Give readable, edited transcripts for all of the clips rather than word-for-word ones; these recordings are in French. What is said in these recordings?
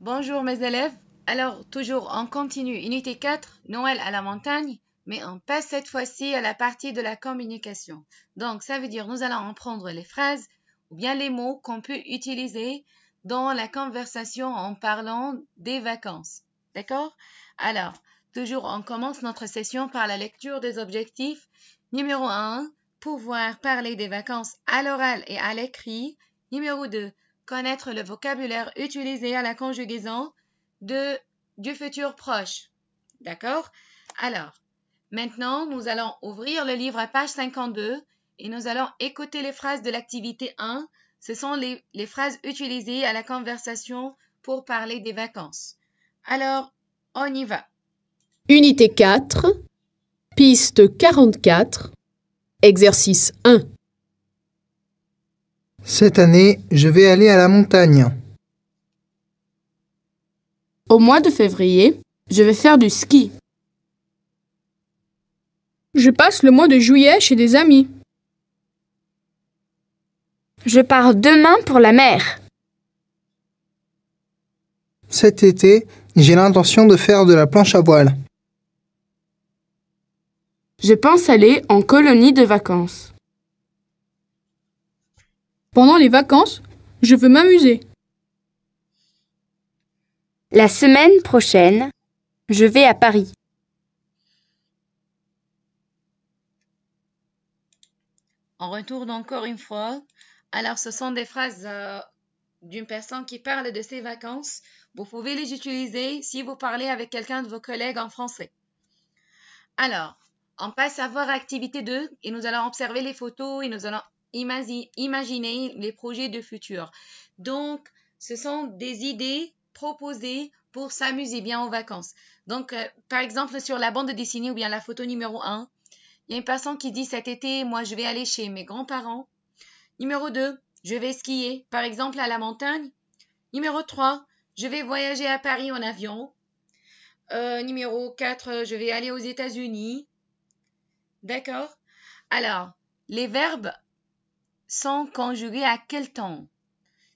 Bonjour mes élèves. Alors, toujours on continue, unité 4, Noël à la montagne, mais on passe cette fois-ci à la partie de la communication. Donc, ça veut dire nous allons apprendre les phrases ou bien les mots qu'on peut utiliser dans la conversation en parlant des vacances. D'accord? Alors, toujours on commence notre session par la lecture des objectifs. Numéro 1, pouvoir parler des vacances à l'oral et à l'écrit. Numéro 2, connaître le vocabulaire utilisé à la conjugaison du futur proche. D'accord? Alors, maintenant, nous allons ouvrir le livre à page 52 et nous allons écouter les phrases de l'activité 1. Ce sont les phrases utilisées à la conversation pour parler des vacances. Alors, on y va. Unité 4, piste 44, exercice 1. Cette année, je vais aller à la montagne. Au mois de février, je vais faire du ski. Je passe le mois de juillet chez des amis. Je pars demain pour la mer. Cet été, j'ai l'intention de faire de la planche à voile. Je pense aller en colonie de vacances. Pendant les vacances, je veux m'amuser. La semaine prochaine, je vais à Paris. On retourne encore une fois. Alors, ce sont des phrases d'une personne qui parle de ses vacances. Vous pouvez les utiliser si vous parlez avec quelqu'un de vos collègues en français. Alors, on passe à voir activité 2 et nous allons observer les photos et nous allons imaginer les projets de futur. Donc, ce sont des idées proposées pour s'amuser bien en vacances. Donc, par exemple, sur la bande dessinée ou bien la photo numéro 1, il y a une personne qui dit cet été, moi, je vais aller chez mes grands-parents. Numéro 2, je vais skier, par exemple, à la montagne. Numéro 3, je vais voyager à Paris en avion. Numéro 4, je vais aller aux États-Unis. D'accord? Alors, les verbes sont conjugués à quel temps?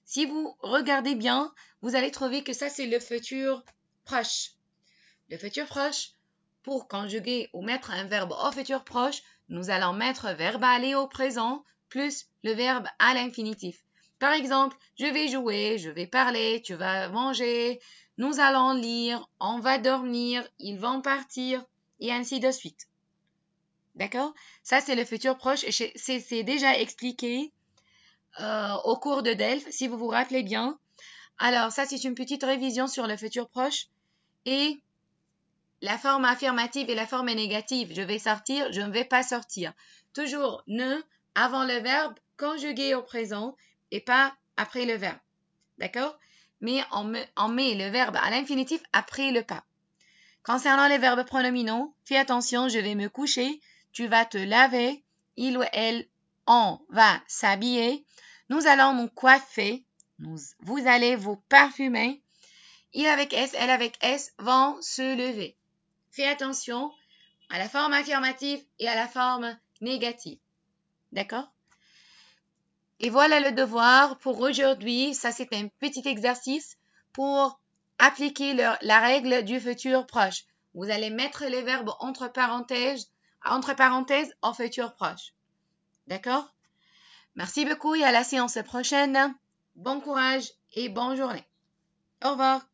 Si vous regardez bien, vous allez trouver que ça, c'est le futur proche. Le futur proche, pour conjuguer ou mettre un verbe au futur proche, nous allons mettre verbe aller au présent plus le verbe à l'infinitif. Par exemple, je vais jouer, je vais parler, tu vas manger, nous allons lire, on va dormir, ils vont partir, et ainsi de suite. D'accord? Ça, c'est le futur proche. C'est déjà expliqué au cours de DELF, si vous vous rappelez bien. Alors, ça, c'est une petite révision sur le futur proche. Et la forme affirmative et la forme négative. Je vais sortir, je ne vais pas sortir. Toujours ne avant le verbe conjugué au présent et pas après le verbe. D'accord? Mais on met le verbe à l'infinitif après le pas. Concernant les verbes pronominaux, fais attention, je vais me coucher, tu vas te laver, il ou elle, on va s'habiller, nous allons nous coiffer, vous allez vous parfumer, il avec S, elle avec S vont se lever. Fais attention à la forme affirmative et à la forme négative. D'accord? Et voilà le devoir pour aujourd'hui. Ça, c'est un petit exercice pour appliquer la règle du futur proche. Vous allez mettre les verbes entre parenthèses en futur proche. D'accord? Merci beaucoup et à la séance prochaine. Bon courage et bonne journée. Au revoir.